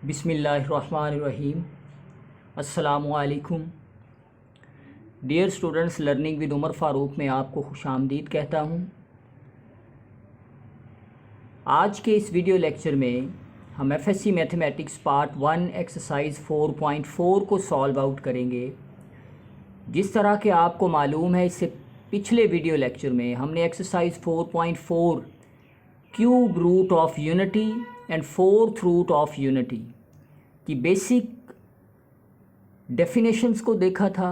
बिस्मिल्लाहिर्रहमानिर्रहीम। अस्सलामुअलैकुम। Dear students, learning with Umar Farooq में आपको खुशामदीद कहता हूँ। आज के इस वीडियो लेक्चर में हम एफएससी मैथमेटिक्स पार्ट 1 एक्सरसाइज 4.4 को सॉल्व आउट करेंगे। जिस तरह के आपको मालूम है, इससे पिछले वीडियो लेक्चर में हमने exercise 4.4 cube root of unity and fourth root of unity की बेसिक डेफिनेशंस को देखा था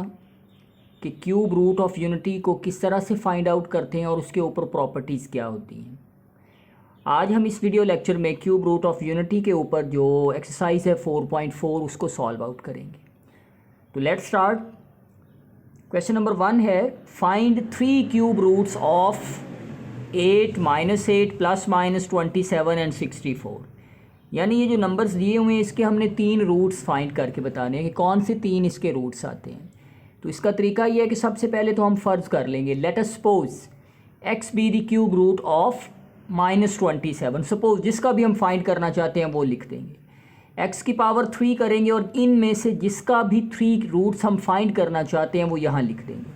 कि क्यूब रूट ऑफ यूनिटी को किस तरह से फाइंड आउट करते हैं और उसके ऊपर प्रॉपर्टीज़ क्या होती हैं। आज हम इस वीडियो लेक्चर में क्यूब रूट ऑफ यूनिटी के ऊपर जो एक्सरसाइज है 4.4 उसको सॉल्व आउट करेंगे। तो लेट्स स्टार्ट। क्वेश्चन नंबर 1 है, find 3 cube roots of 8, -8, ±27 and 64। यानी ये जो नंबर्स दिए हुए हैं इसके हमने 3 रूट्स फाइंड करके बताने हैं कि कौन से 3 इसके रूट्स आते हैं। तो इसका तरीका ये है कि सबसे पहले तो हम फ़र्ज़ कर लेंगे, let us suppose x be the cube root of -27। Suppose जिसका भी हम फाइंड करना चाहते हैं वो लिख देंगे। x की पावर 3 करेंगे और इनमें से जिसका भी 3 रूट्स हम फाइंड करना चाहते हैं वो यहाँ लिख देंगे।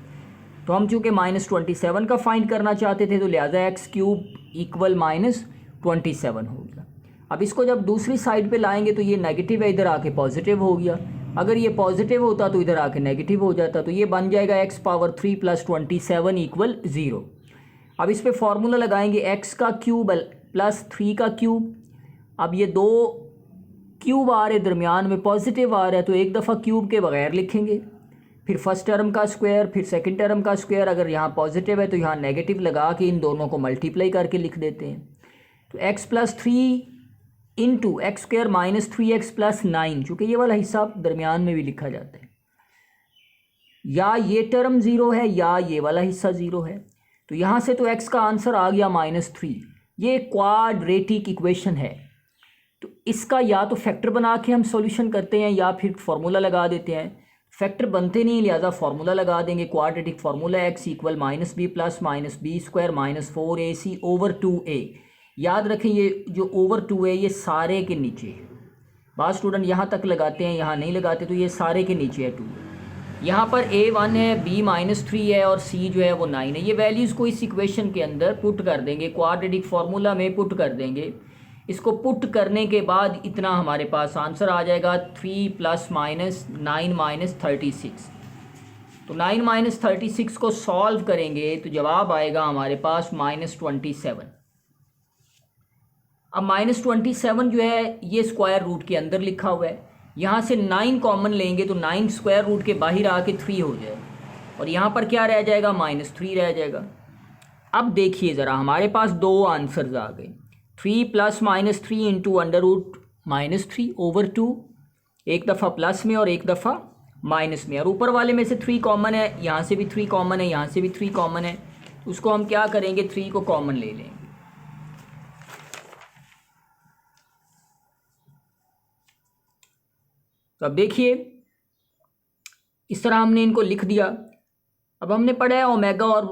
तो हम चूँकि -27 का फाइंड करना चाहते थे तो लिहाजा x क्यूब इक्वल -27 हो गया। अब इसको जब दूसरी साइड पे लाएंगे तो ये नेगेटिव है, इधर आके पॉजिटिव हो गया। अगर ये पॉजिटिव होता तो इधर आके नेगेटिव हो जाता, तो ये बन जाएगा x पावर 3 + 27 इक्वल 0। अब इस पे फार्मूला लगाएंगे, x का क्यूब प्लस 3 का क्यूब। अब ये 2 क्यूब आ रहे दरमियान में पॉजिटिव आ रहा है तो एक दफ़ा क्यूब के बगैर लिखेंगे, फिर फर्स्ट टर्म का स्क्वायर, फिर सेकंड टर्म का स्क्वायर। अगर यहाँ पॉजिटिव है तो यहाँ नेगेटिव लगा के इन दोनों को मल्टीप्लाई करके लिख देते हैं। तो x + 3 into x square -3x + 9, चूँकि ये वाला हिस्सा दरमियान में भी लिखा जाता है, या ये टर्म 0 है या ये वाला हिस्सा 0 है। तो यहाँ से तो x का आंसर आ गया -3। ये क्वाड्रेटिक इक्वेशन है, तो इसका या तो फैक्टर बना के हम सॉल्यूशन करते हैं या फिर फार्मूला लगा देते हैं। फैक्टर बनते नहीं, लिहाजा फार्मूला लगा देंगे। Quadratic formula x equal -b + -b² -4ac over 2a। याद रखें ये जो ओवर 2 है ये सारे के नीचे है। बाद स्टूडेंट यहाँ तक लगाते हैं, यहाँ नहीं लगाते, तो ये सारे के नीचे है 2। यहाँ पर a 1 है, b -3 है और c जो है वो 9 है। ये वैल्यूज़ को इस इक्वेशन के अंदर पुट कर देंगे, क्वाड्रेटिक फार्मूला में पुट कर देंगे। इसको पुट करने के बाद इतना हमारे पास आंसर आ जाएगा 3 ± 9 - 36। तो 9 - 36 को सॉल्व करेंगे तो जवाब आएगा हमारे पास -27। अब -27 जो है ये स्क्वायर रूट के अंदर लिखा हुआ है। यहाँ से 9 कॉमन लेंगे तो 9 स्क्वायर रूट के बाहर आके 3 हो जाएगा और यहाँ पर क्या रह जाएगा, -3 रह जाएगा। अब देखिए ज़रा, हमारे पास 2 आंसर्स आ गए, 3 ± 3 इंटू √-3 ओवर 2, एक दफ़ा प्लस में और एक दफ़ा माइनस में। और ऊपर वाले में से 3 कॉमन है, यहाँ से भी 3 कॉमन है, यहाँ से भी 3 कॉमन है। उसको हम क्या करेंगे, 3 को कॉमन ले लेंगे। तो अब देखिए इस तरह हमने इनको लिख दिया। अब हमने पढ़ा है ओमेगा और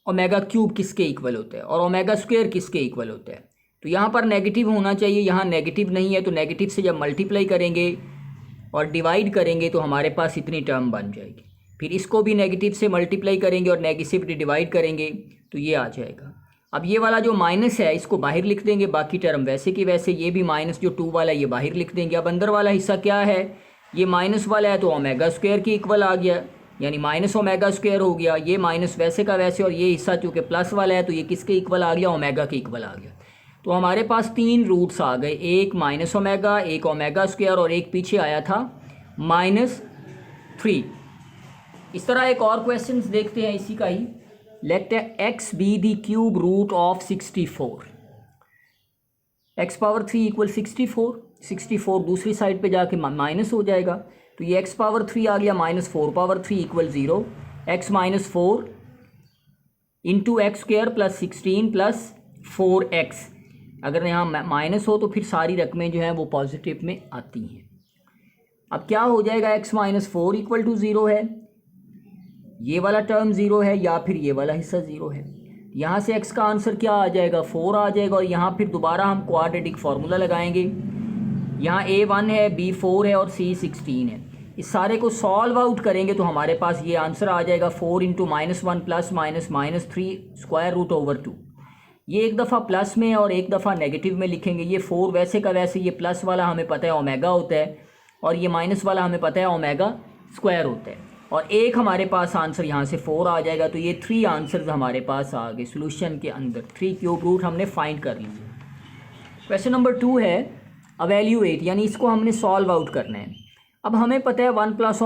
ओमेगा क्यूब किसके इक्वल होता है और ओमेगा स्क्वायर किसके इक्वल होता है। तो यहाँ पर नेगेटिव होना चाहिए, यहाँ नेगेटिव नहीं है, तो नेगेटिव से जब मल्टीप्लाई करेंगे और डिवाइड करेंगे तो हमारे पास इतनी टर्म बन जाएगी। फिर इसको भी नेगेटिव से मल्टीप्लाई करेंगे और नेगेटिव डिवाइड करेंगे तो ये आ जाएगा। अब ये वाला जो माइनस है इसको बाहर लिख देंगे, बाकी टर्म वैसे की वैसे। ये भी माइनस जो 2 वाला ये बाहर लिख देंगे। अब अंदर वाला हिस्सा क्या है, ये माइनस वाला है तो ओमेगा स्क्वायर की इक्वल आ गया, यानी -ओमेगा² हो गया। ये माइनस वैसे का वैसे और ये हिस्सा चूँकि प्लस वाला है तो ये किसके इक्वल आ गया, ओमेगा के इक्वल आ गया। तो हमारे पास 3 रूट्स आ गए, एक -ओमेगा, एक ओमेगा² और एक पीछे आया था -3। इस तरह एक और क्वेश्चन देखते हैं इसी का ही। Let x be the cube root of 64। x power 3 equal 64 दूसरी साइड पे जाके माइनस हो जाएगा, तो ये x पावर 3 आ गया, -4 power 3 equal 0। x -4 into x² + 16 + 4x। अगर यहाँ माइनस हो तो फिर सारी रकमें जो हैं वो पॉजिटिव में आती हैं। अब क्या हो जाएगा, x -4 इक्वल टू 0 है, ये वाला टर्म 0 है या फिर ये वाला हिस्सा 0 है। यहाँ से x का आंसर क्या आ जाएगा, 4 आ जाएगा। और यहाँ फिर दोबारा हम क्वाड्रेटिक फार्मूला लगाएंगे। यहाँ A1 है, B4 है और C16 है। इस सारे को सॉल्व आउट करेंगे तो हमारे पास ये आंसर आ जाएगा 4 into -1 plus -3 square root over 2। ये एक दफ़ा प्लस में और एक दफ़ा नेगेटिव में लिखेंगे। ये 4 वैसे का वैसे, ये प्लस वाला हमें पता है ओमेगा होता है और ये माइनस वाला हमें पता है ओमेगा स्क्वायर होता है, और एक हमारे पास आंसर यहाँ से 4 आ जाएगा। तो ये 3 आंसर्स हमारे पास आ गए सोल्यूशन के अंदर। 3 क्यूब रूट हमने फाइंड कर लिए। क्वेश्चन नंबर 2 है अवेल्यूएट, यानी इसको हमने सॉल्व आउट करना है। अब हमें पता है 1 plus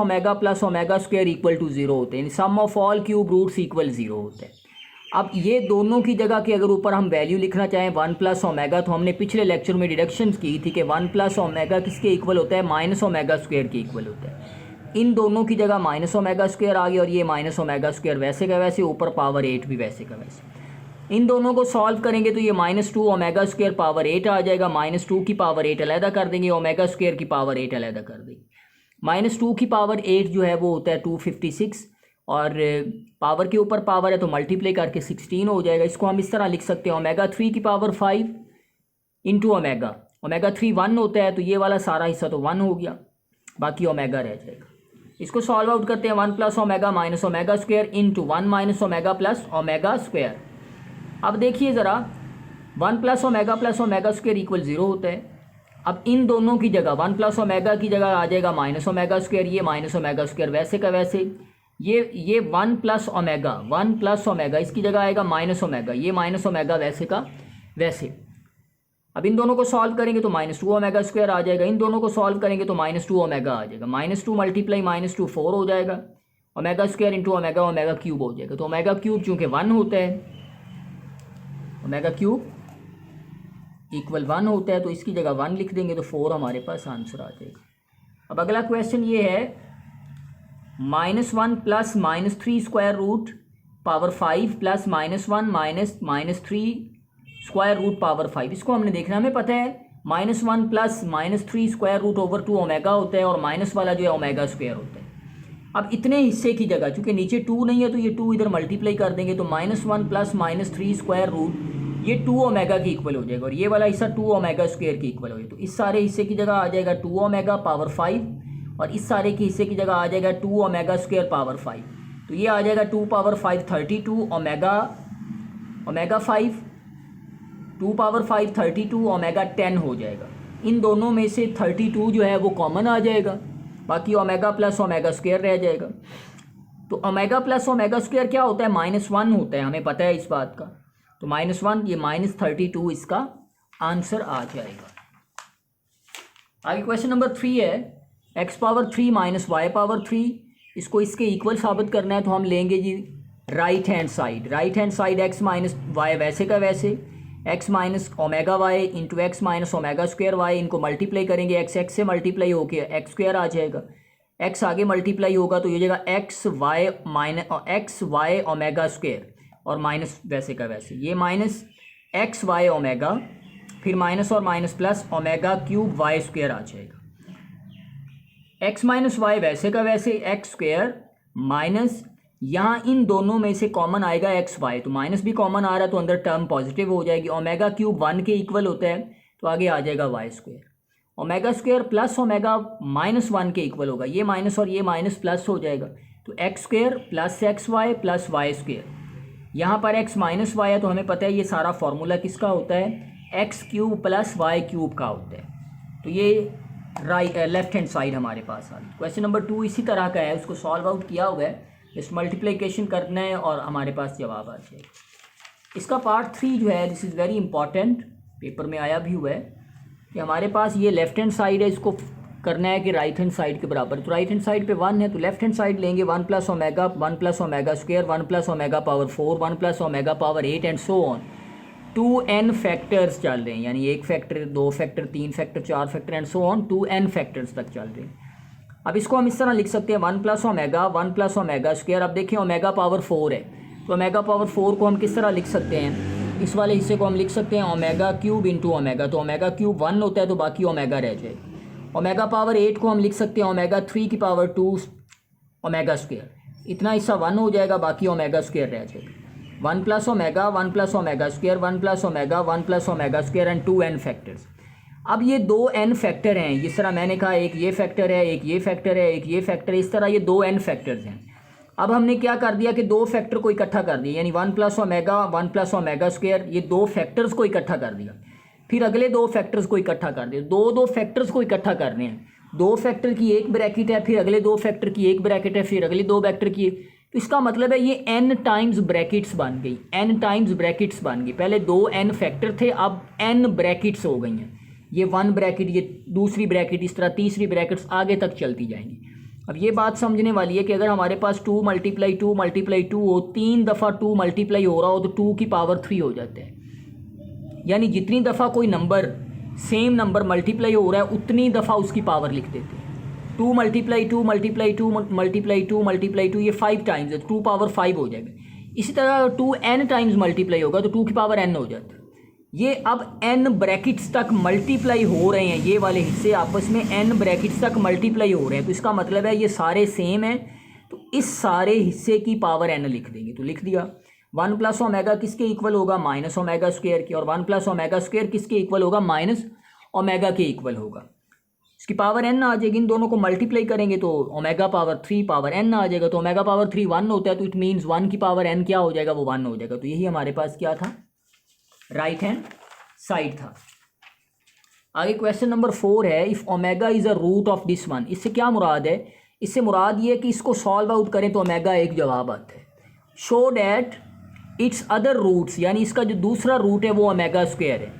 omega square equal to 0 होते हैं, sum of all cube roots equal 0 होता है। अब ये दोनों की जगह के अगर ऊपर हम वैल्यू लिखना चाहें 1 प्लस ओमेगा, तो हमने पिछले लेक्चर में डिडक्शंस की थी कि 1 प्लस ओमेगा किसके इक्वल होता है, माइनस ओमेगा स्क्वायर के इक्वल होता है। इन दोनों की जगह माइनस ओमेगा स्क्वायर आ गया और ये माइनस ओमेगा स्क्वायर वैसे का वैसे, ऊपर पावर 8 भी वैसे का वैसे। इन दोनों को सॉल्व करेंगे तो ये -2 ओमेगा स्क्वायर पावर 8 आ जाएगा। -2 की पावर 8 अलहदा कर देंगे, ओमेगा स्क्वायर की पावर 8 अलहदा कर देंगे। -2 की पावर 8 जो है वो होता है 256, और पावर के ऊपर पावर है तो मल्टीप्लाई करके 16 हो जाएगा। इसको हम इस तरह लिख सकते हैं ओमेगा 3 की पावर 5 इंटू ओमेगा 3 1 होता है, तो ये वाला सारा हिस्सा तो 1 हो गया, बाकी ओमेगा रह जाएगा। इसको सॉल्व आउट करते हैं 1 plus omega minus omega square into 1 minus omega plus omega square. अब देखिए ज़रा, 1 प्लस ओमेगा स्क्वायर इक्वल 0 होता है। अब इन दोनों की जगह 1 प्लस ओमेगा की जगह आ जाएगा माइनस ओमेगा स्क्वायर, ये माइनस ओमेगा स्क्वायर वैसे का वैसे। ये 1 प्लस ओमेगा इसकी जगह आएगा माइनस ओमेगा, ये माइनस ओमेगा वैसे का वैसे। अब इन दोनों को सॉल्व करेंगे तो -2 ओमेगा स्क्वायर आ जाएगा, इन दोनों को सॉल्व करेंगे तो -2 ओमेगा आ जाएगा। -2 मल्टीप्लाई -2 4 हो जाएगा, omega square into omega cube हो जाएगा। तो ओमेगा क्यूब चूँकि 1 होता है, ओमेगा क्यूब इक्वल 1 होता है, तो इसकी जगह 1 लिख देंगे तो 4 हमारे पास आंसर आ जाएगा। अब अगला क्वेश्चन ये है -1 plus -3 square root power 5 plus -1 -3 square root power 5। इसको हमने देखना, हमें पता है -1 plus -3 square root over 2 omega होता है और माइनस वाला जो है ओमेगा स्क्वायर होता है। अब इतने हिस्से की जगह चूँकि नीचे 2 नहीं है तो ये 2 इधर मल्टीप्लाई कर देंगे तो -1 प्लस -3 स्क्वायर रूट ये 2 ओमेगा की इक्वल हो जाएगा और ये वाला हिस्सा 2 ओमेगा स्क्वायर की इक्वल हो जाएगा। तो इस सारे हिस्से की जगह आ जाएगा 2 ओमेगा पावर 5 और इस सारे के हिस्से की जगह आ जाएगा 2 ओमेगा स्क्वायर पावर 5। तो ये आ जाएगा 2 पावर 5 32 ओमेगा 5, 2 पावर 5 32 ओमेगा 10 हो जाएगा। इन दोनों में से 32 जो है वो कॉमन आ जाएगा, बाकी ओमेगा प्लस ओमेगा स्क्वायर रह जाएगा। तो ओमेगा प्लस ओमेगा स्क्वायर क्या होता है, -1 होता है, हमें पता है इस बात का। तो -1 ये -32 इसका आंसर आ जाएगा। आगे क्वेश्चन नंबर 3 है x power 3 minus y power 3। इसको इसके इक्वल साबित करना है तो हम लेंगे जी right hand side x minus y वैसे का वैसे, x minus omega y into x minus omega square y, इनको मल्टीप्लाई करेंगे, x से मल्टीप्लाई होके एक्स स्क्वायर आ जाएगा, x आगे मल्टीप्लाई होगा तो ये जाएगा एक्स वाई ओमेगा स्क्वायर और माइनस वैसे का वैसे, ये माइनस एक्स वाई ओमेगा, फिर माइनस और minus plus omega cube y square आ जाएगा। एक्स माइनस वाई वैसे का वैसे एक्स स्क्वायर माइनस, यहाँ इन दोनों में से कॉमन आएगा एक्स वाई, तो माइनस भी कॉमन आ रहा है तो अंदर टर्म पॉजिटिव हो जाएगी। ओमेगा क्यूब 1 के इक्वल होता है तो आगे आ जाएगा y square. Omega square plus omega -1 के इक्वल होगा, ये माइनस और ये माइनस प्लस हो जाएगा, तो x square plus x y plus y square. यहाँ पर x माइनस वाई है तो हमें पता है ये सारा फॉर्मूला किसका होता है, x cube plus y cube का होता है। तो ये लेफ्ट हैंड साइड हमारे पास आ गई। क्वेश्चन नंबर 2 इसी तरह का है, उसको सॉल्व आउट किया हुआ है, इस मल्टीप्लिकेशन करना है और हमारे पास जवाब आ जाएगा। इसका पार्ट 3 जो है this is very important, paper में आया भी हुआ है कि हमारे पास ये लेफ्ट हैंड साइड है, इसको करना है कि राइट हैंड साइड के बराबर। तो राइट हैंड साइड पे 1 है तो लेफ्ट हैंड साइड लेंगे 1 plus omega square, 1 plus omega power 4, 1 plus omega power 8 and so on. 2n factors चल रहे हैं, यानी 1 factor 2 factor 3 factor 4 factor and so on 2n factors तक चल रहे हैं। अब इसको हम इस तरह लिख सकते हैं 1 प्लस ओमेगा स्क्वायर। अब देखिए ओमेगा पावर 4 है तो ओमेगा पावर 4 को हम किस तरह लिख सकते हैं, इस वाले हिस्से को हम लिख सकते हैं ओमेगा क्यूब इंटू ओमेगा, तो ओमेगा क्यूब 1 होता है तो बाकी ओमेगा रह जाएगा। ओमेगा पावर 8 को हम लिख सकते हैं ओमेगा 3 की पावर 2 ओमेगा स्क्वायर, इतना हिस्सा 1 हो जाएगा, बाकी ओमेगा स्क्वायर रह जाएगा। 1 plus omega square, 1 plus omega square and 2n factors. अब ये दो n फैक्टर हैं, जिस तरह मैंने कहा एक ये फैक्टर है, एक ये फैक्टर है, एक ये फैक्टर है, इस तरह ये दो n फैक्टर्स हैं। अब हमने क्या कर दिया कि दो फैक्टर को इकट्ठा कर दिया, यानी 1 + ओमेगा स्क्वायर, ये दो फैक्टर्स को इकट्ठा कर दिया। फिर अगले दो फैक्टर्स को इकट्ठा कर दिया, दो फैक्टर्स को इकट्ठा करने हैं। दो फैक्टर की एक ब्रैकेट है, फिर अगले दो फैक्टर की एक ब्रैकेट है, फिर अगले दो फैक्टर की। तो इसका मतलब है ये n टाइम्स ब्रैकेट्स बन गई, n टाइम्स ब्रैकेट्स बन गई। पहले दो n फैक्टर थे, अब n ब्रैकेट्स हो गई हैं। ये 1 ब्रैकेट, ये दूसरी ब्रैकेट, इस तरह तीसरी ब्रैकेट्स आगे तक चलती जाएंगी। अब ये बात समझने वाली है कि अगर हमारे पास 2 × 2 × 2 हो, 3 दफ़ा 2 मल्टीप्लाई हो रहा हो तो 2 की पावर 3 हो जाता है। यानी जितनी दफ़ा कोई नंबर सेम नंबर मल्टीप्लाई हो रहा है उतनी दफ़ा उसकी पावर लिख देते हैं। 2 × 2 × 2 × 2 ये 5 टाइम्स है, 2 पावर 5 हो जाएगा। इसी तरह 2 n टाइम्स मल्टीप्लाई होगा तो 2 की पावर n हो जाता है। ये अब n ब्रैकेट्स तक मल्टीप्लाई हो रहे हैं, ये वाले हिस्से आपस में n ब्रैकेट्स तक मल्टीप्लाई हो रहे हैं। तो इसका मतलब है ये सारे सेम हैं, तो इस सारे हिस्से की पावर n लिख देंगे। तो लिख दिया 1 + ओमेगा किसके इक्वल होगा, -ओमेगा स्क्वायर के, और 1 + ओमेगा स्क्वायर किसके इक्वल होगा, -ओमेगा के इक्वल होगा। इसकी पावर n आ जाएगी, इन दोनों को मल्टीप्लाई करेंगे तो ओमेगा पावर 3 पावर n आ जाएगा। तो ओमेगा पावर 3 1 होता है, तो इट मीन्स 1 की पावर n क्या हो जाएगा, वो 1 हो जाएगा। तो यही हमारे पास क्या था, राइट हैंड साइड था। आगे क्वेश्चन नंबर 4 है, if omega is a root of this one. इससे क्या मुराद है, इससे मुराद ये है कि इसको सॉल्व आउट करें तो ओमेगा एक जवाब आता है। Show that its other roots, यानी इसका जो दूसरा रूट है वो ओमेगा स्क्वायर है,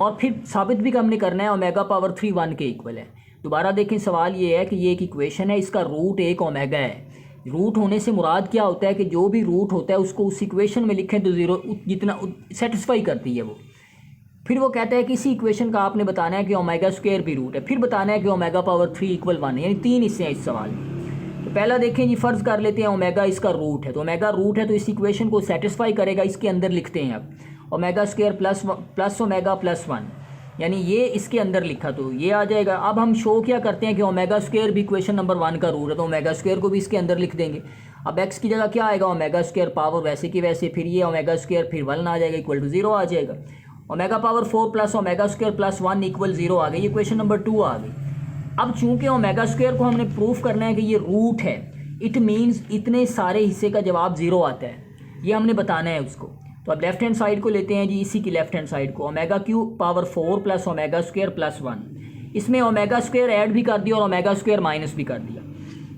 और फिर साबित भी हमने करना है ओमेगा पावर 3 1 के इक्वल है। दोबारा देखें, सवाल ये है कि ये एक इक्वेशन है, इसका रूट एक ओमेगा है। रूट होने से मुराद क्या होता है कि जो भी रूट होता है उसको उस इक्वेशन में लिखें तो ज़ीरो जितना सेटिस्फाई करती है वो। फिर वो कहता है कि इसी इक्वेशन का आपने बताना है कि ओमेगा स्क्वायर भी रूट है, फिर बताना है कि ओमेगा पावर 3 = 1 है, यानी 3 हिस्से हैं इस सवाल में। तो पहला देखें जी, फ़र्ज़ कर लेते हैं ओमेगा इसका रूट है, तो ओमेगा रूट है तो इस इक्वेशन को सेटिस्फाई करेगा। इसके अंदर लिखते हैं अब omega square plus omega plus 1, यानी ये इसके अंदर लिखा तो ये आ जाएगा। अब हम शो क्या करते हैं कि ओमेगा स्क्वायर भी इक्वेशन नंबर 1 का रूट है, तो ओमेगा स्क्वायर को भी इसके अंदर लिख देंगे। अब x की जगह क्या आएगा, ओमेगा स्क्वायर पावर वैसे की वैसे, फिर ये ओमेगा स्क्वायर फिर 1 आ जाएगा, इक्वल टू 0 आ जाएगा। Omega power 4 plus omega square plus 1 = 0 आ गई, ये क्वेश्चन नंबर 2 आ गई। अब चूंकि ओमेगा स्क्वायर को हमने प्रूफ करना है कि ये रूट है, इट मीन्स इतने सारे हिस्से का जवाब 0 आता है, ये हमने बताना है उसको। तो अब लेफ्ट हैंड साइड को लेते हैं जी, इसी की लेफ्ट हैंड साइड को, omega cube power 4 plus omega square plus 1। इसमें ओमेगा स्क्वायर ऐड भी कर दिया और ओमेगा स्क्वायर माइनस भी कर दिया।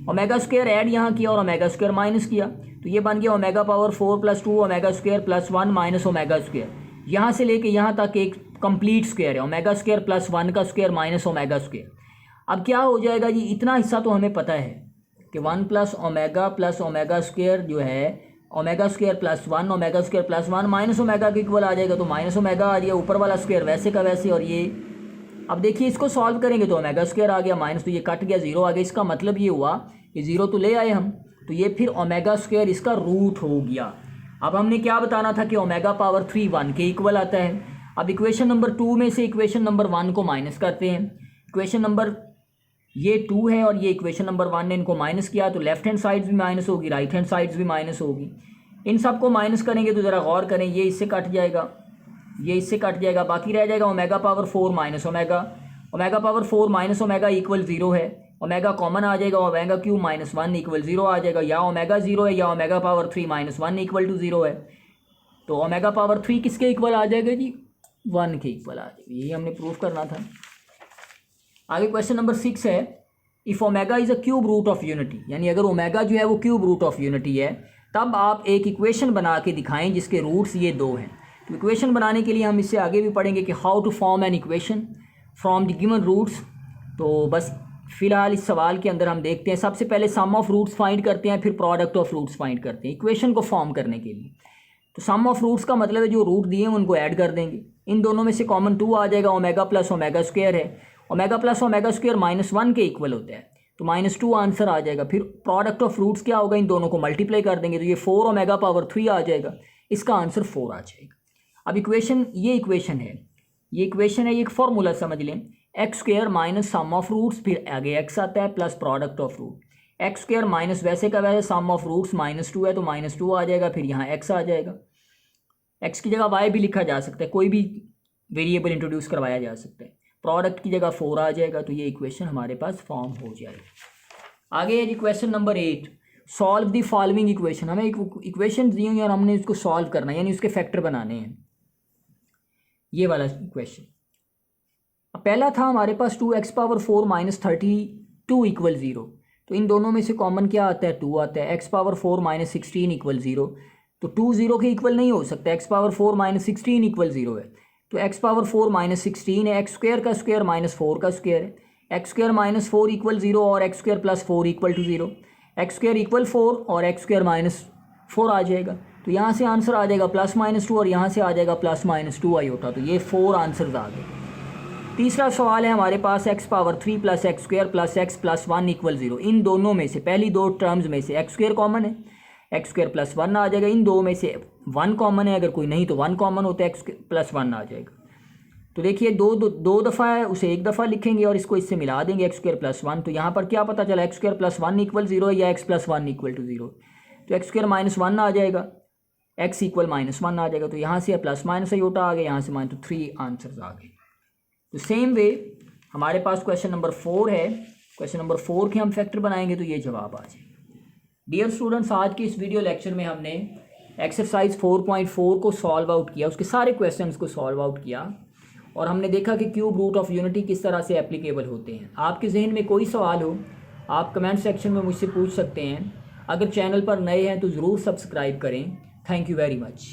ओमेगा स्क्वायर ऐड यहाँ किया और ओमेगा स्क्वायर माइनस किया, तो ये बन गया omega power 4 + 2 omega square plus 1 minus omega square. यहाँ से लेके यहाँ तक एक कंप्लीट स्क्वायर है, ओमेगा स्क्वायर प्लस 1 का स्क्वायर माइनस ओमेगा स्क्वायर। अब क्या हो जाएगा जी, इतना हिस्सा तो हमें पता है कि 1 + ओमेगा स्क्वायर जो है omega square plus 1 omega square plus 1 minus omega के इक्वल आ जाएगा, तो माइनस ओमेगा आ गया, ऊपर वाला स्क्वायर वैसे का वैसे। और ये अब देखिए इसको सॉल्व करेंगे तो ओमेगा स्क्वायर आ गया, माइनस तो ये कट गया, 0 आ गया। इसका मतलब ये हुआ कि 0 तो ले आए हम, तो ये फिर ओमेगा स्क्वायर इसका रूट हो गया। अब हमने क्या बताना था कि ओमेगा पावर 3 1 के इक्वल आता है। अब इक्वेशन नंबर 2 में से इक्वेशन नंबर 1 को माइनस करते हैं। इक्वेशन नंबर ये 2 है और ये इक्वेशन नंबर 1 ने इनको माइनस किया, तो लेफ्ट हैंड साइड्स भी माइनस होगी, राइट हैंड साइड्स भी माइनस होगी। इन सब को माइनस करेंगे तो ज़रा गौर करें, ये इससे कट जाएगा, ये इससे कट जाएगा, बाकी रह जाएगा omega power 4 minus omega. Omega power 4 minus omega equal 0 है, ओमेगा कॉमन आ जाएगा, ओमेगा क्यूब माइनस 1 = 0 आ जाएगा। या ओमेगा 0 है या ओमेगा पावर 3 माइनस 1 = 0 है, तो ओमेगा पावर 3 किसके इक्वल आ जाएगा जी, 1 के इक्वल आ जाएगा। यही हमने प्रूफ करना था। आगे क्वेश्चन नंबर 6 है, if omega is a cube root of unity, यानी अगर ओमेगा जो है वो क्यूब रूट ऑफ यूनिटी है, तब आप एक इक्वेशन बना के दिखाएं जिसके रूट्स ये 2 हैं। तो इक्वेशन बनाने के लिए हम इससे आगे भी पढ़ेंगे कि how to form an equation from the given roots. तो बस फिलहाल इस सवाल के अंदर हम देखते हैं, सबसे पहले सम ऑफ रूट्स फाइंड करते हैं, फिर प्रोडक्ट ऑफ रूट्स फाइंड करते हैं इक्वेशन को फॉर्म करने के लिए। तो सम ऑफ रूट्स का मतलब है जो रूट दिए हैं उनको ऐड कर देंगे, इन दोनों में से कॉमन 2 आ जाएगा, ओमेगा प्लस ओमेगा स्क्वायर है, ओमेगा प्लस ओमेगा स्क्वायर -1 के इक्वल होता है, तो -2 आंसर आ जाएगा। फिर प्रोडक्ट ऑफ रूट्स क्या होगा, इन दोनों को मल्टीप्लाई कर देंगे, तो ये 4 ओमेगा पावर 3 आ जाएगा, इसका आंसर 4 आ जाएगा। अब इक्वेशन ये इक्वेशन है, ये एक फॉर्मूला समझ लें, x square minus sum of roots, फिर आगे एक्स आता है plus product of root, x square minus वैसे का वैसे सम ऑफ रूट्स -2 है तो -2 आ जाएगा, फिर यहाँ एक्स आ जाएगा। एक्स की जगह वाई भी लिखा जा सकता है, कोई भी वेरिएबल इंट्रोड्यूस करवाया जा सकता है। प्रोडक्ट की जगह 4 आ जाएगा, तो ये इक्वेशन हमारे पास फॉर्म हो जाएगी। आगे है जी question number 8, solve the following equation. हमें एक इक्वेशन दी हुई है और हमने इसको सॉल्व करना है, यानी उसके फैक्टर बनाने हैं। ये वाला इक्वेशन पहला था हमारे पास 2x⁴ - 32 = 0। तो इन दोनों में से कॉमन क्या आता है, 2 आता है। x⁴ - 16 = 0, तो 2 0 के इक्वल नहीं हो सकता, x⁴ - 16 = 0 है। तो x⁴ - 16 है, x² का स्क्वायर -4 का स्क्वायर है, x² - 4 = 0 और x² + 4 = 0। x² = 4 और x² - 4 आ जाएगा, तो यहाँ से आंसर आ जाएगा +-2 और यहाँ से आ जाएगा +-2 आयोटा। तो ये 4 आंसर्स आ गए। तीसरा सवाल है हमारे पास x⁴ 3 + x² + x + 1 = 0। इन दोनों में से पहली दो टर्म्स में से x² कॉमन है, x² + 1 आ जाएगा। इन दो में से 1 कॉमन है, अगर कोई नहीं तो 1 कॉमन होता है, x + 1 आ जाएगा। तो देखिए दो दफ़ा है, उसे एक दफ़ा लिखेंगे और इसको इससे मिला देंगे, x² + 1। तो यहाँ पर क्या पता चला, x² + 1 = 0 या x + 1 = 0। तो x² - 1 आ जाएगा, x = -1 आ जाएगा। तो यहाँ से + आयोटा आ गया, यहाँ से तो 3 आंसर्स आ गए। तो सेम वे हमारे पास क्वेश्चन नंबर 4 है। क्वेश्चन नंबर 4 के हम फैक्टर बनाएंगे तो ये जवाब आ जाएगा। डियर स्टूडेंट्स, आज के इस वीडियो लेक्चर में हमने एक्सरसाइज 4.4 को सॉल्व आउट किया, उसके सारे क्वेश्चंस को सॉल्व आउट किया और हमने देखा कि क्यूब रूट ऑफ यूनिटी किस तरह से एप्लीकेबल होते हैं। आपके जहन में कोई सवाल हो आप कमेंट सेक्शन में मुझसे पूछ सकते हैं। अगर चैनल पर नए हैं तो ज़रूर सब्सक्राइब करें। Thank you very much.